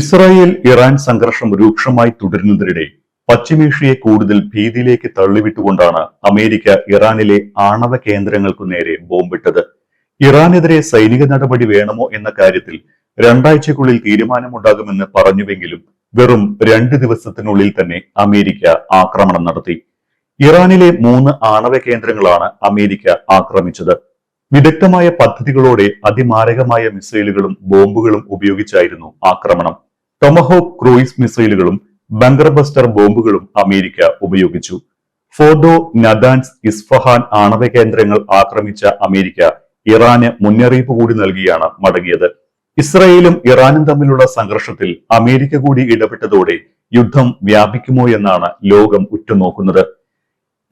Israel Iran സംഘർഷം രൂക്ഷമായി തുടരുന്നതിനിടെ പശ്ചിമേഷ്യയെ കൂടുതൽ ഭീതിയിലേക്ക് തള്ളിവിട്ടുകൊണ്ടാണ് അമേരിക്ക ഇറാനിലെ ആണവ കേന്ദ്രങ്ങൾക്കു നേരെ ബോംബിട്ടത്. ഇറാനെതിരെ സൈനിക നടപടി വേണമോ എന്ന കാര്യത്തിൽ രണ്ടാഴ്ചയ്ക്കുള്ളിൽ തീരുമാനമുണ്ടാകുമെന്ന് പറഞ്ഞുവെങ്കിലും വെറും 2 ദിവസത്തിനുള്ളിൽ തന്നെ അമേരിക്ക ആക്രമണം നടത്തി. ഇറാനിലെ 3 ആണവ കേന്ദ്രങ്ങളാണ് അമേരിക്ക ആക്രമിച്ചത്. വിദഗ്ധമായ പദ്ധതികളോടെ അതിമാരകമായ മിസൈലുകളും ബോംബുകളും ഉപയോഗിച്ചായിരുന്നു ആക്രമണം. ടൊമഹോക്ക് ക്രൂയിസ് മിസൈലുകളും ബങ്കർ ബസ്റ്റർ ബോംബുകളും അമേരിക്ക ഉപയോഗിച്ചു. ഫോർഡോ, നദാൻസ്, ഇസ്ഫഹാൻ ആണവ കേന്ദ്രങ്ങൾ ആക്രമിച്ച അമേരിക്ക ഇറാന് മുന്നറിയിപ്പ് കൂടി നൽകിയാണ് മടങ്ങിയത്. ഇസ്രായേലും ഇറാനും തമ്മിലുള്ള സംഘർഷത്തിൽ അമേരിക്ക കൂടി ഇടപെട്ടതോടെ യുദ്ധം വ്യാപിക്കുമോ എന്നാണ് ലോകം ഉറ്റുനോക്കുന്നത്.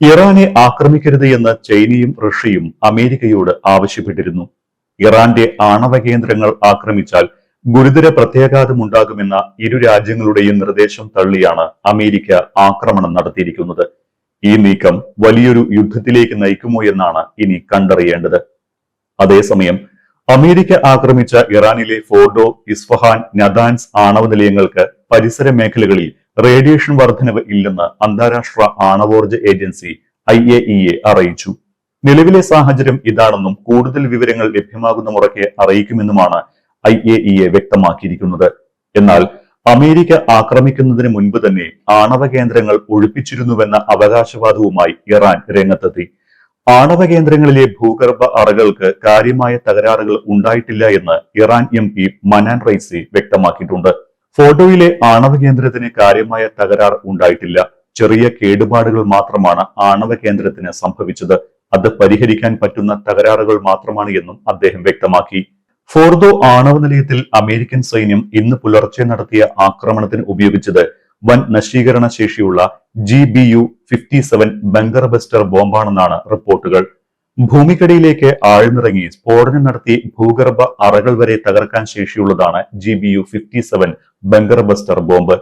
ഇറാനെ ആക്രമിക്കരുത് എന്ന് ചൈനയും റഷ്യയും അമേരിക്കയോട് ആവശ്യപ്പെട്ടിരുന്നു. ഇറാന്റെ ആണവ കേന്ദ്രങ്ങൾ ആക്രമിച്ചാൽ ഗുരുതര പ്രത്യാഘാതമുണ്ടാകുമെന്ന ഇരു രാജ്യങ്ങളുടെയും നിർദ്ദേശം തള്ളിയാണ് അമേരിക്ക ആക്രമണം നടത്തിയിരിക്കുന്നത്. ഈ നീക്കം വലിയൊരു യുദ്ധത്തിലേക്ക് നയിക്കുമോ എന്നാണ് ഇനി കണ്ടറിയേണ്ടത്. അതേസമയം അമേരിക്ക ആക്രമിച്ച ഇറാനിലെ ഫോർഡോ, ഇസ്ഫഹാൻ, നദാൻസ് ആണവ നിലയങ്ങൾക്ക് പരിസര മേഖലകളിൽ റേഡിയേഷൻ വർധനവ് ഇല്ലെന്ന് അന്താരാഷ്ട്ര ആണവോർജ ഏജൻസി IAEA അറിയിച്ചു. നിലവിലെ സാഹചര്യം ഇതാണെന്നും കൂടുതൽ വിവരങ്ങൾ ലഭ്യമാകുന്ന മുറയ്ക്ക് അറിയിക്കുമെന്നുമാണ് IAEA വ്യക്തമാക്കിയിരിക്കുന്നത്. എന്നാൽ അമേരിക്ക ആക്രമിക്കുന്നതിന് മുൻപ് തന്നെ ആണവ കേന്ദ്രങ്ങൾ ഒഴിപ്പിച്ചിരുന്നുവെന്ന അവകാശവാദവുമായി ഇറാൻ രംഗത്തെത്തി. ആണവ കേന്ദ്രങ്ങളിലെ ഭൂഗർഭ അറകൾക്ക് കാര്യമായ തകരാറുകൾ ഉണ്ടായിട്ടില്ല എന്ന് ഇറാൻ MP മനാൻ റൈസി വ്യക്തമാക്കിയിട്ടുണ്ട്. ഫോർഡോയിലെ ആണവ കേന്ദ്രത്തിന് കാര്യമായ തകരാർ ഉണ്ടായിട്ടില്ല. ചെറിയ കേടുപാടുകൾ മാത്രമാണ് ആണവ കേന്ദ്രത്തിന് സംഭവിച്ചത്. അത് പരിഹരിക്കാൻ പറ്റുന്ന തകരാറുകൾ മാത്രമാണ് എന്നും അദ്ദേഹം വ്യക്തമാക്കി. ഫോർഡോ ആണവ നിലയത്തിൽ അമേരിക്കൻ സൈന്യം ഇന്ന് പുലർച്ചെ നടത്തിയ ആക്രമണത്തിന് ഉപയോഗിച്ചത് വൻ നശീകരണ ശേഷിയുള്ള GBU-57 ബങ്കർ ബസ്റ്റർ ബോംബാണെന്നാണ് റിപ്പോർട്ടുകൾ. ഭൂമിക്കടിയിലേക്ക് ആഴ്ന്നിറങ്ങി സ്ഫോടനം നടത്തി ഭൂഗർഭ അറകൾ വരെ തകർക്കാൻ ശേഷിയുള്ളതാണ് GBU-57 bunker buster bomb.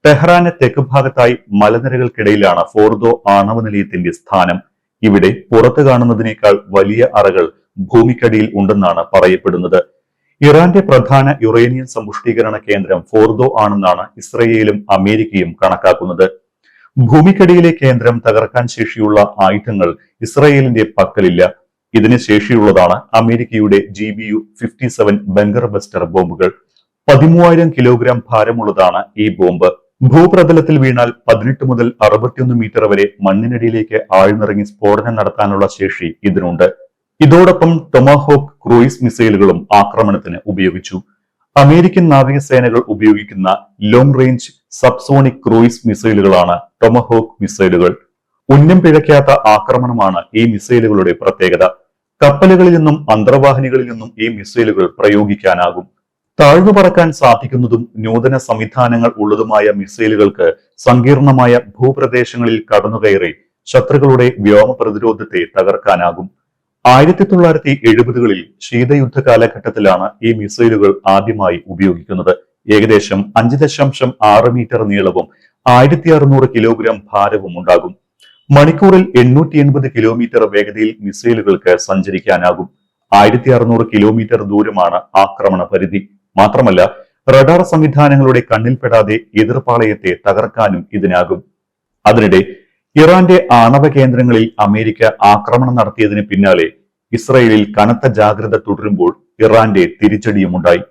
Tehran തെക്ക് ഭാഗത്തായി മലനിരകൾക്കിടയിലാണ് ഫോർദോ ആണവ നിലയത്തിന്റെ സ്ഥാനം. ഇവിടെ പുറത്തു കാണുന്നതിനേക്കാൾ വലിയ അറകൾ ഭൂമിക്കടിയിൽ ഉണ്ടെന്നാണ് പറയപ്പെടുന്നത്. ഇറാന്റെ പ്രധാന യുറേനിയം സമ്പുഷ്ടീകരണ കേന്ദ്രം ഫോർദോ ആണെന്നാണ് ഇസ്രയേലും അമേരിക്കയും കണക്കാക്കുന്നത്. ഭൂമിക്കടിയിലെ കേന്ദ്രം തകർക്കാൻ ശേഷിയുള്ള ആയുധങ്ങൾ ഇസ്രയേലിന്റെ പക്കലില്ല. ഇതിന് ശേഷിയുള്ളതാണ് അമേരിക്കയുടെ GBU-57 ബങ്കർ ബസ്റ്റർ ബോംബുകൾ. 13,000 കിലോഗ്രാം ഭാരമുള്ളതാണ് ഈ ബോംബ്. ഭൂപ്രതലത്തിൽ വീണാൽ 18 മുതൽ 61 മീറ്റർ വരെ മണ്ണിനടിയിലേക്ക് ആഴ്ന്നിറങ്ങി സ്ഫോടനം നടത്താനുള്ള ശേഷി ഇതിനുണ്ട്. ഇതോടൊപ്പം ടൊമഹോക്ക് ക്രൂയിസ് മിസൈലുകളും ആക്രമണത്തിന് ഉപയോഗിച്ചു. അമേരിക്കൻ നാവികസേനകൾ ഉപയോഗിക്കുന്ന ലോങ് റേഞ്ച് സബ്സോണിക് ക്രൂയിസ് മിസൈലുകളാണ് ടൊമഹോക്ക് മിസൈലുകൾ. ഉന്നം പിഴയ്ക്കാത്ത ആക്രമണമാണ് ഈ മിസൈലുകളുടെ പ്രത്യേകത. കപ്പലുകളിൽ നിന്നും അന്തർവാഹിനികളിൽ നിന്നും ഈ മിസൈലുകൾ പ്രയോഗിക്കാനാകും. താഴ്ന്നു പറക്കാൻ സാധിക്കുന്നതും നൂതന സംവിധാനങ്ങൾ ഉള്ളതുമായ മിസൈലുകൾക്ക് സങ്കീർണമായ ഭൂപ്രദേശങ്ങളിൽ കടന്നുകയറി ശത്രുക്കളുടെ വ്യോമ പ്രതിരോധത്തെ തകർക്കാനാകും. 1970കളിൽ ശീതയുദ്ധ കാലഘട്ടത്തിലാണ് ഈ മിസൈലുകൾ ആദ്യമായി ഉപയോഗിക്കുന്നത്. ഏകദേശം 5.6 മീറ്റർ നീളവും 1600 കിലോഗ്രാം ഭാരവും ഉണ്ടാകും. മണിക്കൂറിൽ 880 കിലോമീറ്റർ വേഗതയിൽ മിസൈലുകൾക്ക് സഞ്ചരിക്കാനാകും. 1600 കിലോമീറ്റർ ദൂരമാണ് ആക്രമണ പരിധി. മാത്രമല്ല റഡാർ സംവിധാനങ്ങളുടെ കണ്ണിൽപ്പെടാതെ എതിർപാളയത്തെ തകർക്കാനും ഇതിനാകും. അതിനിടെ ഇറാന്റെ ആണവ കേന്ദ്രങ്ങളിൽ അമേരിക്ക ആക്രമണം നടത്തിയതിന് പിന്നാലെ ഇസ്രയേലിൽ കനത്ത ജാഗ്രത തുടരുമ്പോൾ ഇറാന്റെ തിരിച്ചടിയുമുണ്ടായി.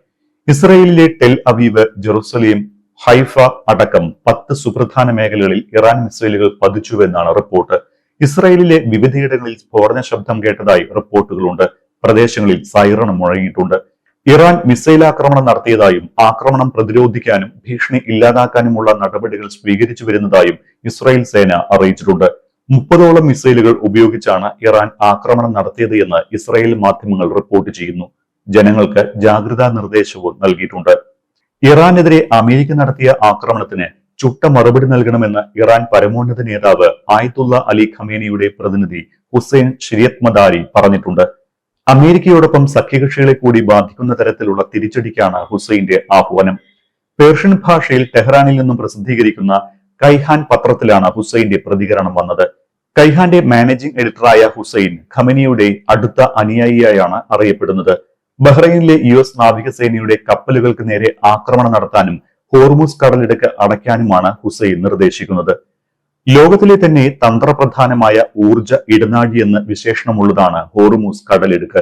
ഇസ്രയേലിലെ ടെൽ അവീവ്, ജെറുസലേം, ഹൈഫ അടക്കം 10 സുപ്രധാന മേഖലകളിൽ ഇറാൻ മിസൈലുകൾ പതിച്ചുവെന്നാണ് റിപ്പോർട്ട്. ഇസ്രയേലിലെ വിവിധയിടങ്ങളിൽ സ്ഫോടന ശബ്ദം കേട്ടതായി റിപ്പോർട്ടുകളുണ്ട്. പ്രദേശങ്ങളിൽ സൈറൺ മുഴങ്ങിയിട്ടുണ്ട്. ഇറാൻ മിസൈൽ ആക്രമണം നടത്തിയതായും ആക്രമണം പ്രതിരോധിക്കാനും ഭീഷണി ഇല്ലാതാക്കാനുമുള്ള നടപടികൾ സ്വീകരിച്ചു വരുന്നതായും ഇസ്രായേൽ സേന അറിയിച്ചിട്ടുണ്ട്. 30ഓളം മിസൈലുകൾ ഉപയോഗിച്ചാണ് ഇറാൻ ആക്രമണം നടത്തിയത് എന്ന് ഇസ്രായേൽ മാധ്യമങ്ങൾ റിപ്പോർട്ട് ചെയ്യുന്നു. ജനങ്ങൾക്ക് ജാഗ്രതാ നിർദ്ദേശവും നൽകിയിട്ടുണ്ട്. ഇറാനെതിരെ അമേരിക്ക നടത്തിയ ആക്രമണത്തിന് ചുട്ട മറുപടി നൽകണമെന്ന് ഇറാൻ പരമോന്നത നേതാവ് ആയത്തുള്ള അലി ഖമേനിയുടെ പ്രതിനിധി ഹുസൈൻ ഷിരിയത്മദാരി പറഞ്ഞിട്ടുണ്ട്. അമേരിക്കയോടൊപ്പം സഖ്യകക്ഷികളെ കൂടി ബാധിക്കുന്ന തരത്തിലുള്ള തിരിച്ചടിക്കാണ് ഹുസൈന്റെ ആഹ്വാനം. പേർഷ്യൻ ഭാഷയിൽ ടെഹ്റാനിൽ നിന്നും പ്രസിദ്ധീകരിക്കുന്ന കൈഹാൻ പത്രത്തിലാണ് ഹുസൈന്റെ പ്രതികരണം വന്നത്. കൈഹാന്റെ മാനേജിംഗ് എഡിറ്ററായ ഹുസൈൻ ഖമനിയുടെ അടുത്ത അനുയായിയായാണ് അറിയപ്പെടുന്നത്. ബഹ്റൈനിലെ US നാവികസേനയുടെ കപ്പലുകൾക്ക് നേരെ ആക്രമണം നടത്താനും ഹോർമുസ് കടലിടുക്ക് അടയ്ക്കാനുമാണ് ഹുസൈൻ നിർദ്ദേശിക്കുന്നത്. ലോകത്തിലെ തന്നെ തന്ത്രപ്രധാനമായ ഊർജ ഇടനാഴി എന്ന് വിശേഷണമുള്ളതാണ് ഹോർമുസ് കടലിടുക്ക്.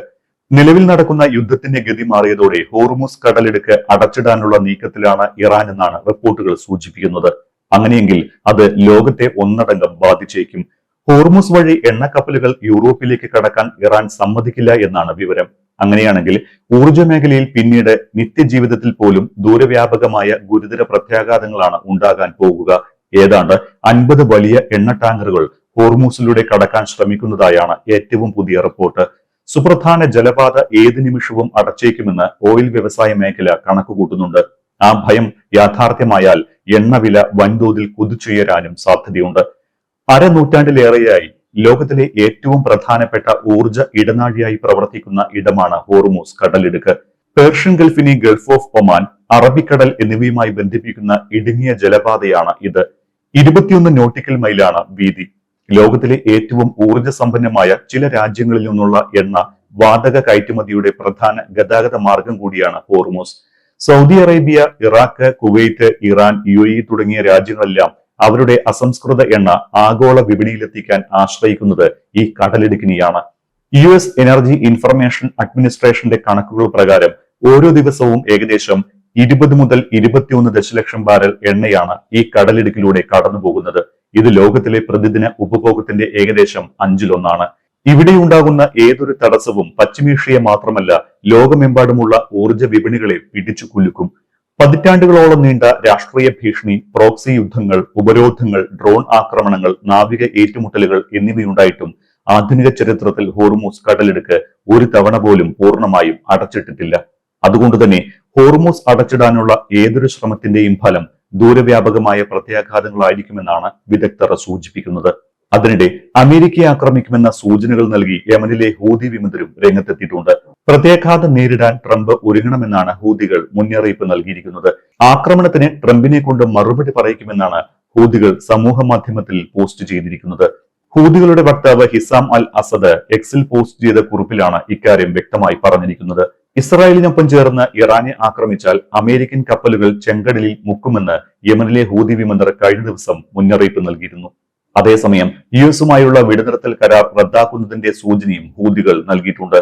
നിലവിൽ നടക്കുന്ന യുദ്ധത്തിന്റെ ഗതി മാറിയതോടെ ഹോർമുസ് കടലിടുക്ക് അടച്ചിടാനുള്ള നീക്കത്തിലാണ് ഇറാൻ എന്നാണ് റിപ്പോർട്ടുകൾ സൂചിപ്പിക്കുന്നത്. അങ്ങനെയെങ്കിൽ അത് ലോകത്തെ ഒന്നടങ്കം ബാധിച്ചേക്കും. ഹോർമുസ് വഴി എണ്ണക്കപ്പലുകൾ യൂറോപ്പിലേക്ക് കടക്കാൻ ഇറാൻ സമ്മതിക്കില്ല എന്നാണ് വിവരം. അങ്ങനെയാണെങ്കിൽ ഊർജ മേഖലയിൽ പിന്നീട് നിത്യജീവിതത്തിൽ പോലും ദൂരവ്യാപകമായ ഗുരുതര പ്രത്യാഘാതങ്ങളാണ് ഉണ്ടാകാൻ പോകുക. ഏതാണ്ട് 50 വലിയ എണ്ണ ടാങ്കറുകൾ ഹോർമൂസിലൂടെ കടക്കാൻ ശ്രമിക്കുന്നതായാണ് ഏറ്റവും പുതിയ റിപ്പോർട്ട്. സുപ്രധാന ജലപാത ഏത് നിമിഷവും അടച്ചേക്കുമെന്ന് ഓയിൽ വ്യവസായ മേഖല കണക്കുകൂട്ടുന്നുണ്ട്. ആ ഭയം യാഥാർത്ഥ്യമായാൽ എണ്ണവില വൻതോതിൽ കുതിച്ചുയരാനും സാധ്യതയുണ്ട്. അരനൂറ്റാണ്ടിലേറെയായി ലോകത്തിലെ ഏറ്റവും പ്രധാനപ്പെട്ട ഊർജ ഇടനാഴിയായി പ്രവർത്തിക്കുന്ന ഇടമാണ് ഹോർമൂസ് കടലിടുക്ക്. പേർഷ്യൻ ഗൾഫിനെ ഗൾഫ് ഓഫ് ഒമാൻ, അറബിക്കടൽ എന്നിവയുമായി ബന്ധിപ്പിക്കുന്ന ഇടുങ്ങിയ ജലപാതയാണ് ഇത്. 21 നോട്ടിക്കൽ മൈലാണ് വീതി. ലോകത്തിലെ ഏറ്റവും ഊർജ സമ്പന്നമായ ചില രാജ്യങ്ങളിൽ നിന്നുള്ള എണ്ണ വാതക കയറ്റുമതിയുടെ പ്രധാന ഗതാഗത മാർഗം കൂടിയാണ് Hormuz. Saudi Arabia, Iraq, Kuwait, Iran, UAE തുടങ്ങിയ രാജ്യങ്ങളെല്ലാം അവരുടെ അസംസ്കൃത എണ്ണ ആഗോള വിപണിയിലെത്തിക്കാൻ ആശ്രയിക്കുന്നത് ഈ കടലിടുക്കിനെയാണ്. US എനർജി ഇൻഫർമേഷൻ അഡ്മിനിസ്ട്രേഷന്റെ കണക്കുകൾ പ്രകാരം ഓരോ ദിവസവും ഏകദേശം 20 മുതൽ 21 ദശലക്ഷം ബാരൽ എണ്ണയാണ് ഈ കടലിടുക്കിലൂടെ കടന്നുപോകുന്നത്. ഇത് ലോകത്തിലെ പ്രതിദിന ഉപഭോഗത്തിന്റെ ഏകദേശം 1/5. ഇവിടെയുണ്ടാകുന്ന ഏതൊരു തടസ്സവും പശ്ചിമേഷ്യയെ മാത്രമല്ല ലോകമെമ്പാടുമുള്ള ഊർജ വിപണികളെ പിടിച്ചു കുലുക്കും. പതിറ്റാണ്ടുകളോളം നീണ്ട രാഷ്ട്രീയ ഭീഷണി, പ്രോക്സി യുദ്ധങ്ങൾ, ഉപരോധങ്ങൾ, ഡ്രോൺ ആക്രമണങ്ങൾ, നാവിക ഏറ്റുമുട്ടലുകൾ എന്നിവയുണ്ടായിട്ടും ആധുനിക ചരിത്രത്തിൽ ഹോർമൂസ് കടലിടുക്ക് ഒരു തവണ പോലും പൂർണ്ണമായും അടച്ചിട്ടിട്ടില്ല. അതുകൊണ്ട് തന്നെ ഹോർമൂസ് അടച്ചിടാനുള്ള ഏതൊരു ശ്രമത്തിന്റെയും ഫലം ദൂരവ്യാപകമായ പ്രത്യാഘാതങ്ങളായിരിക്കുമെന്നാണ് വിദഗ്ധർ സൂചിപ്പിക്കുന്നത്. അതിനിടെ അമേരിക്കയെ ആക്രമിക്കുമെന്ന സൂചനകൾ നൽകി യമനിലെ ഹൂതി വിമതരും രംഗത്തെത്തിയിട്ടുണ്ട്. പ്രത്യാഘാതം നേരിടാൻ ട്രംപ് ഒരുങ്ങണമെന്നാണ് ഹൂതികൾ മുന്നറിയിപ്പ് നൽകിയിരിക്കുന്നത്. ആക്രമണത്തിന് ട്രംപിനെ കൊണ്ട് മറുപടി പറയിക്കുമെന്നാണ് ഹൂതികൾ സമൂഹ മാധ്യമത്തിൽ പോസ്റ്റ് ചെയ്തിരിക്കുന്നത്. ഹൂതികളുടെ വക്താവ് ഹിസാം അൽ അസദ് എക്സിൽ പോസ്റ്റ് ചെയ്ത കുറിപ്പിലാണ് ഇക്കാര്യം വ്യക്തമായി പറഞ്ഞിരിക്കുന്നത്. ഇസ്രായേലിനൊപ്പം ചേർന്ന് ഇറാനെ ആക്രമിച്ചാൽ അമേരിക്കൻ കപ്പലുകൾ ചെങ്കടലിൽ മുക്കുമെന്ന് യമനിലെ ഹൂതി വിമതർ കഴിഞ്ഞ ദിവസം മുന്നറിയിപ്പ് നൽകിയിരുന്നു. അതേസമയം US-ഉമായുള്ള വെടിനിർത്തൽ കരാർ റദ്ദാക്കുന്നതിന്റെ സൂചനയും ഹൂതികൾ നൽകിയിട്ടുണ്ട്.